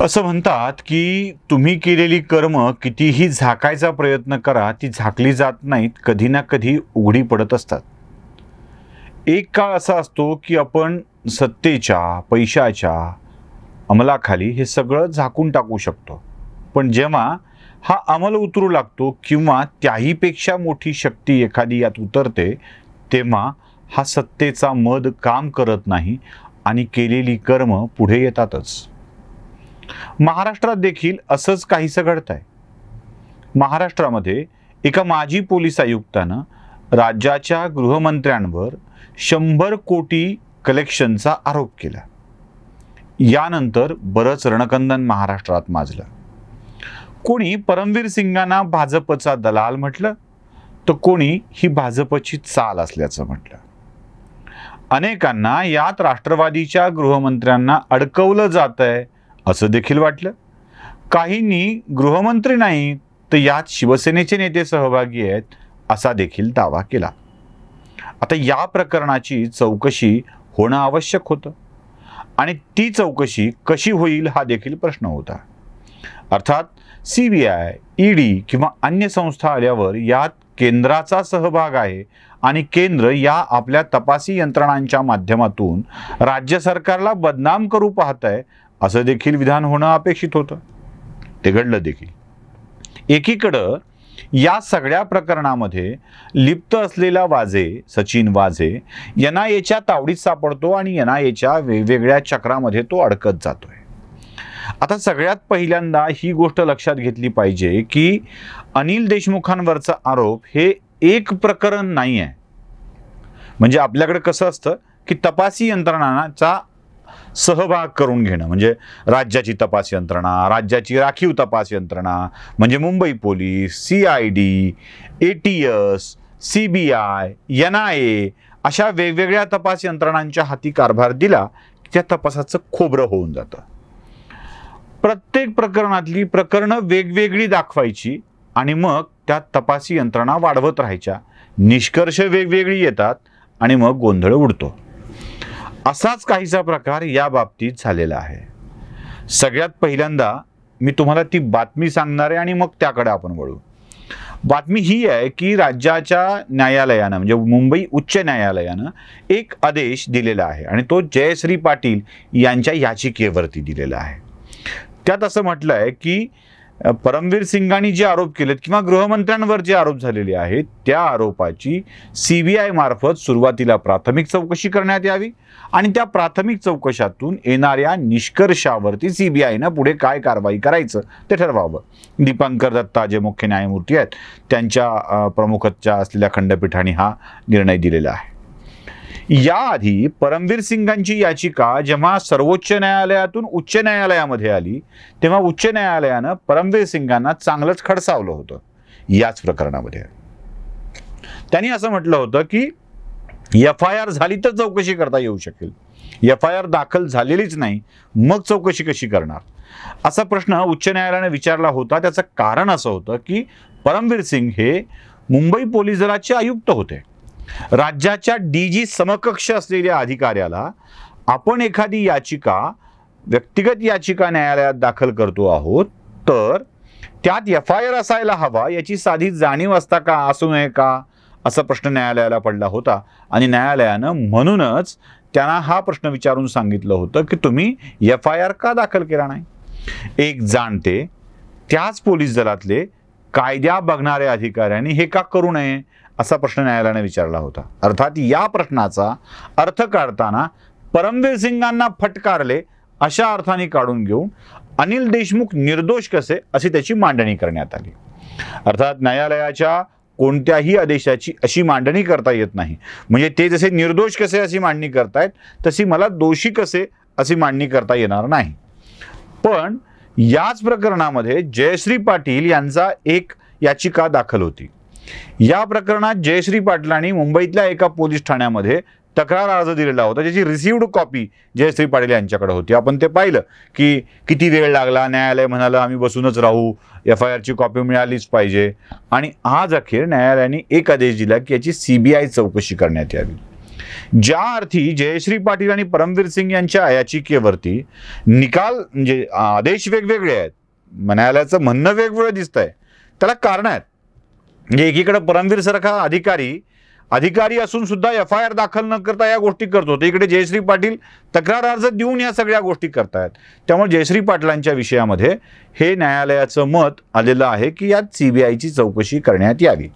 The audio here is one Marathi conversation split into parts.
असं म्हणतात की तुम्ही केलेली कर्म कितीही झाकायचा प्रयत्न करा, ती झाकली जात नाहीत, कधी ना कधी उघडी पडत असतात. एक काळ असा असतो की आपण सत्तेच्या, पैशाच्या अंमलाखाली हे सगळं झाकून टाकू शकतो. पण जेव्हा हा अंमल उतरू लागतो किंवा त्याहीपेक्षा मोठी शक्ती एखादी यात उतरते, तेव्हा हा सत्तेचा मद काम करत नाही आणि केलेली कर्म पुढे येतातच. महाराष्ट्रात देखील असंच काहीसं घडतंय. महाराष्ट्रामध्ये एका माजी पोलीस आयुक्तानं राज्याच्या गृहमंत्र्यांवर 100 कोटी कलेक्शनचा आरोप केला. यानंतर बरंच रणकंदन महाराष्ट्रात माजलं. कोणी परमवीर सिंगांना भाजपचा दलाल म्हटलं, तर कोणी ही भाजपची चाल असल्याचं म्हटलं. अनेकांना यात राष्ट्रवादीच्या गृहमंत्र्यांना अडकवलं जातंय असं देखील वाटलं. काहींनी गृहमंत्री नाही तर यात शिवसेनेचे नेते सहभागी आहेत असा देखील दावा केला. आता या प्रकरणाची चौकशी होणं आवश्यक होतं आणि ती चौकशी कशी होईल हा देखील प्रश्न होता. अर्थात CBI, ED किंवा अन्य संस्था आल्यावर यात केंद्राचा सहभाग आहे आणि केंद्र या आपल्या तपासी यंत्रणांच्या माध्यमातून राज्य सरकारला बदनाम करू पाहत आहे असं देखील विधान होणं अपेक्षित होतं. ते घडलं देखील. एकीकडं या सगळ्या प्रकरणामध्ये लिप्त असलेला वाजे, सचिन वाजे NIAच्या तावडीत सापडतो आणि NIAच्या वेगवेगळ्या चक्रामध्ये तो अडकत जातोय. आता सगळ्यात पहिल्यांदा ही गोष्ट लक्षात घेतली पाहिजे की अनिल देशमुखांवरचा आरोप हे एक प्रकरण नाही आहे. म्हणजे आपल्याकडे कसं असतं की तपासी यंत्रणांचा सहभाग करून घेणं, म्हणजे राज्याची तपास यंत्रणा, राज्याची राखीव तपास यंत्रणा म्हणजे Mumbai police, CID, ATS, CBI, NIA अशा वेगवेगळ्या तपास यंत्रणांच्या हाती कारभार दिला की त्या तपासाचं खोबरं होऊन जातं. प्रत्येक प्रकरणातली प्रकरणं वेगवेगळी दाखवायची आणि मग त्या तपासी यंत्रणा वाढवत राहायच्या. निष्कर्ष वेगवेगळी येतात आणि मग गोंधळ उडतो. असाच काहीसा प्रकार या बाबतीत झालेला आहे. सगळ्यात पहिल्यांदा मी तुम्हाला ती बातमी सांगणार आहे आणि मग त्याकडे आपण वळू. बातमी ही आहे की राज्याच्या न्यायालयानं म्हणजे मुंबई उच्च न्यायालयानं एक आदेश दिलेला आहे आणि तो जयश्री पाटील यांच्या याचिकेवरती दिलेला आहे. त्यात असं म्हटलं आहे की परमवीर सिंगांनी जे आरोप केलेत किंवा गृहमंत्र्यांवर जे आरोप झालेले आहेत त्या आरोपाची CBI मार्फत सुरुवातीला प्राथमिक चौकशी करण्यात यावी आणि त्या प्राथमिक चौकशातून येणाऱ्या निष्कर्षावरती CBIनं पुढे काय कारवाई करायचं ते ठरवावं. दीपांकर दत्ता जे मुख्य न्यायमूर्ती आहेत त्यांच्या प्रमुखत्या असलेल्या खंडपीठाने हा निर्णय दिलेला आहे. याआधी परमवीर सिंगांची याचिका जेव्हा सर्वोच्च न्यायालयातून उच्च न्यायालयामध्ये आली तेव्हा उच्च न्यायालयानं परमवीर सिंगांना चांगलंच खडसावलं होतं. याच प्रकरणामध्ये त्यांनी असं म्हटलं होतं की FIR झाली तर चौकशी करता येऊ शकेल, FIR दाखल झालेलीच नाही मग चौकशी कशी करणार असा प्रश्न उच्च न्यायालयाने विचारला होता. त्याचं कारण असं होतं की परमवीर सिंग हे मुंबई पोलीस दलाचे आयुक्त होते. राज्याच्या DG समकक्ष असलेल्या अधिकाऱ्याला आपण एखादी याचिका, व्यक्तिगत याचिका न्यायालयात दाखल करतो आहोत तर त्यात FIR असायला हवा याची साधी जाणीव असता का असू नये का असा प्रश्न न्यायालयाला पडला होता आणि न्यायालयानं म्हणूनच त्यांना हा प्रश्न विचारून सांगितलं होतं की तुम्ही FIR का दाखल केला नाही. एक जाणते त्याच पोलीस दलातले कायद्या बघणाऱ्या अधिकाऱ्यांनी हे का करू नये असा प्रश्न न्यायालयाने विचारला होता. अर्थात या प्रश्नाचा अर्थ काढताना परमवीर सिंगांना फटकारले अशा अर्थाने काढून घेऊन अनिल देशमुख निर्दोष कसे अशी त्याची मांडणी करण्यात आली. अर्थात न्यायालयाच्या कोणत्याही आदेशाची अशी मांडणी करता येत नाही. म्हणजे ते जसे निर्दोष कसे अशी मांडणी करतायत तशी मला दोषी कसे अशी मांडणी करता येणार नाही. पण याच प्रकरणामध्ये जयश्री पाटील यांचा एक याचिका दाखल होती. या प्रकरणात जयश्री पाटलांनी मुंबईतल्या एका पोलीस ठाण्यामध्ये तक्रार अर्ज दिलेला होता, ज्याची रिसिव्ड कॉपी जयश्री पाटील यांच्याकडे होती. आपण ते पाहिलं की किती वेळ लागला, न्यायालय म्हणालं आम्ही बसूनच राहू, FIRची कॉपी मिळालीच पाहिजे. आणि आज अखेर न्यायालयाने एक आदेश दिला की याची CBI चौकशी करण्यात यावी. ज्या अर्थी जयश्री पाटील आणि परमवीर सिंग यांच्या याचिकेवरती निकाल म्हणजे आदेश वेगवेगळे आहेत, न्यायालयाचं म्हणणं वेगवेगळं दिसतंय, त्याला कारण आहेत. म्हणजे एकीकडे परमवीर सारखा अधिकारी असून सुद्धा FIR दाखल न करता या गोष्टी करतो, तर इकडे जयश्री पाटील तक्रार अर्ज देऊन या सगळ्या गोष्टी करतायत. त्यामुळे जयश्री पाटलांच्या विषयामध्ये हे न्यायालयाचं मत आलेलं आहे की यात CBIची चौकशी करण्यात यावी.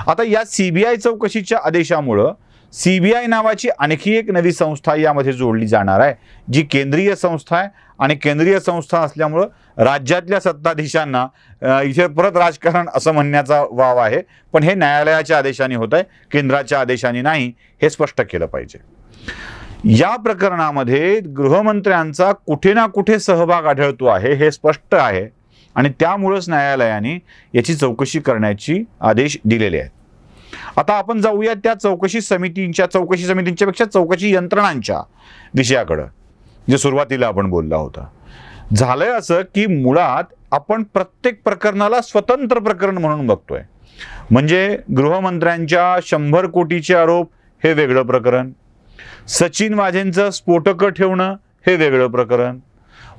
आता या CBI चौकशीच्या आदेशामुळं CBI नावाची आणखी एक नवी संस्था यामध्ये जोडली जाणार आहे, जी केंद्रीय संस्था आहे. आणि केंद्रीय संस्था असल्यामुळं राज्यातल्या सत्ताधीशांना इथे परत राजकारण असं म्हणण्याचा वाव आहे. पण हे न्यायालयाच्या आदेशाने होत आहे, केंद्राच्या आदेशाने नाही, हे स्पष्ट केलं पाहिजे. या प्रकरणामध्ये गृहमंत्र्यांचा कुठे ना कुठे सहभाग आढळतो आहे, हे स्पष्ट आहे. आणि त्यामुळंच न्यायालयाने याची चौकशी करण्याची आदेश दिलेले आहेत. आता आपण जाऊया त्या चौकशी समितींच्या पेक्षा चौकशी यंत्रणांच्या विषयाकडे, जे सुरुवातीला आपण बोलला होता. झालंय असं की मुळात आपण प्रत्येक प्रकरणाला स्वतंत्र प्रकरण म्हणून बघतोय. म्हणजे गृहमंत्र्यांच्या 100 कोटीचे आरोप हे वेगळं प्रकरण, सचिन वाझेंचं स्फोटकं ठेवणं हे वेगळं प्रकरण,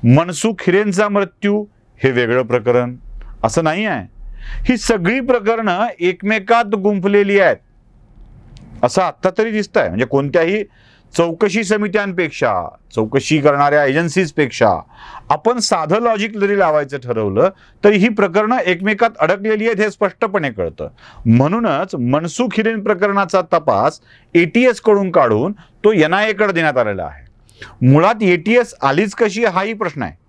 मनसुख हिरेनचा मृत्यू हे वेगळं प्रकरण. असं नाही आहे. ही सगळी प्रकरणं एकमेकात गुंफलेली आहेत असं आत्ता तरी दिसतंय. म्हणजे कोणत्याही चौकशी समित्यांपेक्षा, चौकशी करणाऱ्या एजन्सीजपेक्षा आपण साधं लॉजिक जरी लावायचं ठरवलं तरी ही प्रकरणं एकमेकात अडकलेली आहेत हे स्पष्टपणे कळतं. म्हणूनच मनसुख हिरेन प्रकरणाचा तपास ATS कडून काढून तो NIA कडे देण्यात आलेला आहे. मुळात ATS आलीच कशी हाही प्रश्न आहे.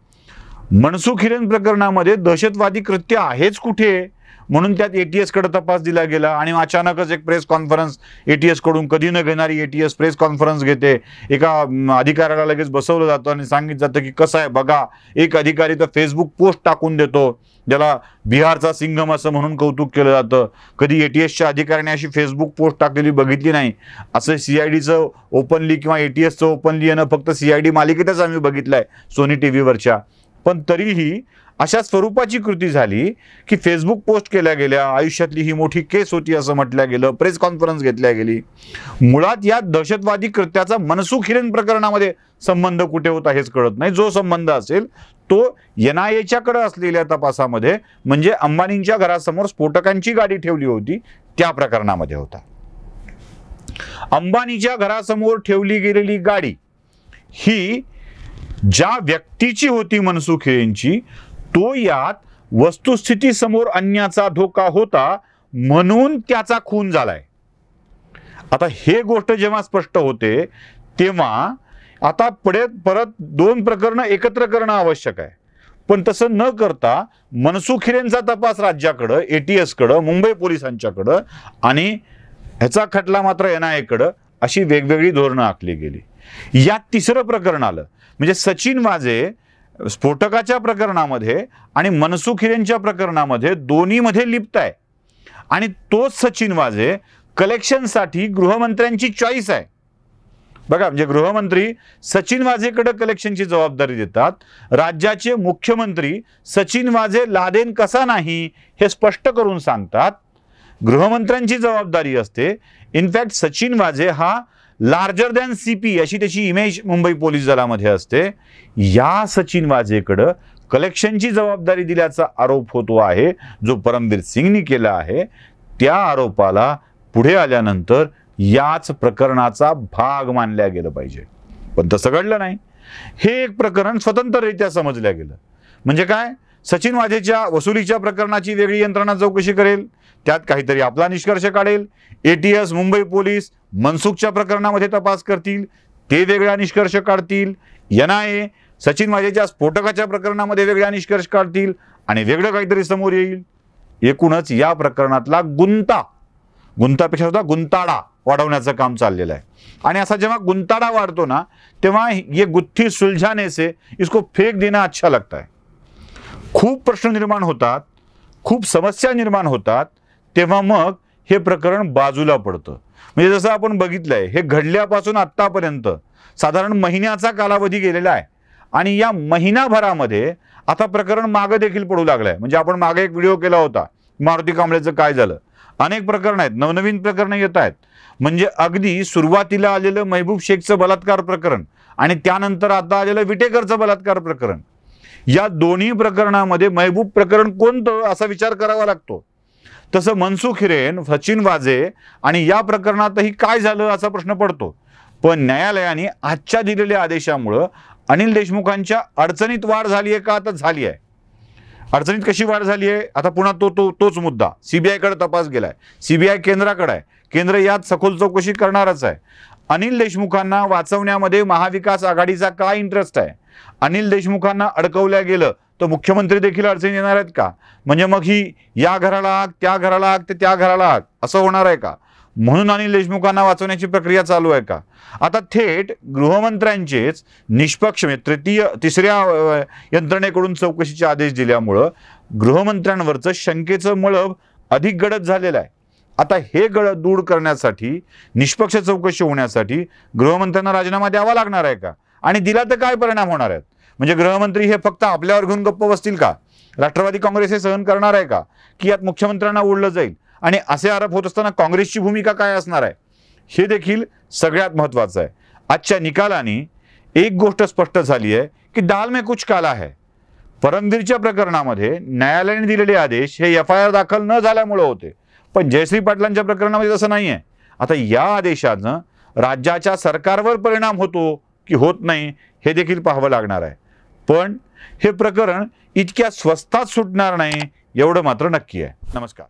मनसुख हिरेन प्रकरणामध्ये दहशतवादी कृत्य आहेच कुठे म्हणून त्यात ATS कडे तपास दिला गेला. आणि अचानकच एक प्रेस कॉन्फरन्स ATS कडून कधी न घेणारी ATS प्रेस कॉन्फरन्स घेते. एका अधिकाऱ्याला लगेच बसवलं जातं आणि सांगितलं जातं की कसं आहे बघा. एक अधिकारी तर फेसबुक पोस्ट टाकून देतो, ज्याला बिहारचा सिंघम असं म्हणून कौतुक केलं जातं. कधी ATSच्या अधिकाऱ्याने अशी फेसबुक पोस्ट टाकलेली बघितली नाही. असं CIDचं ओपनली किंवा ATSचं ओपनली येणं फक्त CID मालिकेतच आम्ही बघितलंय सोनी TVवरच्या. पण तरीही अशा स्वरूपाची कृती झाली की फेसबुक पोस्ट केल्या गेल्या, आयुष्यातली ही मोठी केस होती असं म्हटलं गेलं, प्रेस कॉन्फरन्स घेतल्या गेली. मुळात या दहशतवादी कृत्याचा मनसुख हिरेन प्रकरणामध्ये संबंध कुठे होता हेच कळत नाही. जो संबंध असेल तो NIAच्याकडे असलेल्या तपासामध्ये, म्हणजे अंबानींच्या घरासमोर स्फोटकांची गाडी ठेवली होती त्या प्रकरणामध्ये होता. अंबानीच्या घरासमोर ठेवली गेलेली गाडी ही ज्या व्यक्तीची होती मनसुख हिरेनची, तो यात वस्तुस्थिती समोर आणण्याचा धोका होता म्हणून त्याचा खून झालाय. आता हे गोष्ट जेव्हा स्पष्ट होते तेव्हा आता परत 2 प्रकरणं एकत्र करणं आवश्यक आहे. पण तसं न करता मनसुख हिरेनचा तपास राज्याकडं, ATS कडं, मुंबई पोलिसांच्याकडं आणि ह्याचा खटला मात्र NIA कडं, अशी वेगवेगळी धोरणं आखली गेली. यात तिसरं प्रकरण आलं म्हणजे सचिन वाझे स्फोटकाच्या प्रकरणामध्ये आणि मनसुख हिरेनच्या प्रकरणामध्ये दोन्हीमध्ये लिप्त आहे. आणि तोच सचिन वाझे कलेक्शनसाठी गृहमंत्र्यांची चॉईस आहे. बघा, म्हणजे गृहमंत्री सचिन वाझेकडे कलेक्शनची जबाबदारी देतात. राज्याचे मुख्यमंत्री सचिन वाझे लादेन कसा नाही हे स्पष्ट करून सांगतात. गृहमंत्र्यांची जबाबदारी असते. इनफॅक्ट सचिन वाझे हा लार्जर दॅन CP अशी त्याची इमेज मुंबई पोलीस दलामध्ये असते. या सचिन वाझेकडं कलेक्शनची जबाबदारी दिल्याचा आरोप होतो आहे, जो परमवीर सिंगनी केला आहे. त्या आरोपाला पुढे आल्यानंतर याच प्रकरणाचा भाग मानल्या गेलं पाहिजे, पण तसं घडलं नाही. हे एक प्रकरण स्वतंत्ररित्या समजलं गेलं. म्हणजे काय, सचिन वाझेच्या वसुलीच्या प्रकरणाची वेगळी यंत्रणा चौकशी करेल, त्यात काहीतरी आपला निष्कर्ष काढेल. ATS, मुंबई पोलीस मनसुखच्या प्रकरणामध्ये तपास करतील, ते वेगळा निष्कर्ष काढतील. NIA सचिन वाझेच्या स्फोटकाच्या प्रकरणामध्ये वेगळा निष्कर्ष काढतील आणि वेगळं काहीतरी समोर येईल. एकूणच या प्रकरणातला गुंतापेक्षा सुद्धा गुंताडा वाढवण्याचं काम चाललेलं आहे. आणि असा जेव्हा गुंताडा वाढतो ना, तेव्हा ये गुत्थी सुलझाने से इसको फेक देना अच्छा लगता है. खूप प्रश्न निर्माण होतात, खूप समस्या निर्माण होतात. तेव्हा मग हे प्रकरण बाजूला पडतं. म्हणजे जसं आपण बघितलंय, हे घडल्यापासून आत्तापर्यंत साधारण महिन्याचा कालावधी गेलेला आहे आणि या महिनाभरामध्ये आता प्रकरण मागे देखील पडू लागलंय. म्हणजे आपण मागे एक व्हिडिओ केला होता, मारुती कांबळेचं काय झालं. अनेक प्रकरण आहेत, नवनवीन प्रकरणं येत आहेत. म्हणजे अगदी सुरुवातीला आलेलं महबूब शेखचं बलात्कार प्रकरण आणि त्यानंतर आता आलेलं विटेकरचं बलात्कार प्रकरण, या दोन्ही प्रकरणामध्ये महबूब प्रकरण कोणतं असा विचार करावा लागतो. तसं मनसुख हिरेन, सचिन वाझे आणि या प्रकरणातही काय झालं असा प्रश्न पडतो. पण न्यायालयाने आजच्या दिलेल्या आदेशामुळं अनिल देशमुखांच्या अडचणीत वाढ झाली आहे का? आता झाली आहे. अडचणीत कशी वाढ झाली आहे? आता पुन्हा तोच मुद्दा सीबीआयकडे तपास गेलाय. सीबीआय केंद्राकडे आहे. केंद्र यात सखोल चौकशी करणारच आहे. अनिल देशमुखांना वाचवण्यामध्ये महाविकास आघाडीचा काय इंटरेस्ट आहे? अनिल देशमुखांना अडकवल्या गेलं तर मुख्यमंत्री देखील अडचणी येणार आहेत का? म्हणजे मग ही या घराला आग, त्या घराला आग, ते त्या घराला आग असं होणार आहे का? म्हणून अनिल देशमुखांना वाचवण्याची प्रक्रिया चालू आहे का? आता थेट गृहमंत्र्यांचेच निष्पक्ष तिसऱ्या यंत्रणेकडून चौकशीचे आदेश दिल्यामुळं गृहमंत्र्यांवरचं शंकेचं मळभ अधिक गडद झालेलं आहे. आता हे गडद दूर करण्यासाठी, निष्पक्ष चौकशी होण्यासाठी गृहमंत्र्यांना राजीनामा द्यावा लागणार आहे का? आणि दिला तर काय परिणाम होणार आहेत? म्हणजे गृहमंत्री हे फक्त आपल्यावर घेऊन गप्प बसतील का? राष्ट्रवादी काँग्रेस हे सहन करणार आहे का की यात मुख्यमंत्र्यांना ओढलं जाईल? आणि असे आरोप होत असताना काँग्रेसची भूमिका काय असणार आहे, हे देखील सगळ्यात महत्त्वाचं आहे. आजच्या निकालाने एक गोष्ट स्पष्ट झाली आहे की दाल में कुछ काला है. परमवीरच्या प्रकरणामध्ये न्यायालयाने दिलेले आदेश हे FIR दाखल न झाल्यामुळे होते, पण जयश्री पाटलांच्या प्रकरणामध्ये तसं नाही आहे. आता या आदेशानं राज्याच्या सरकारवर परिणाम होतो की होत नाही हे देखील पाहावं लागणार आहे. पण हे प्रकरण इतक्या स्वस्तात सुटणार नाही एवढं मात्र नक्की आहे. नमस्कार.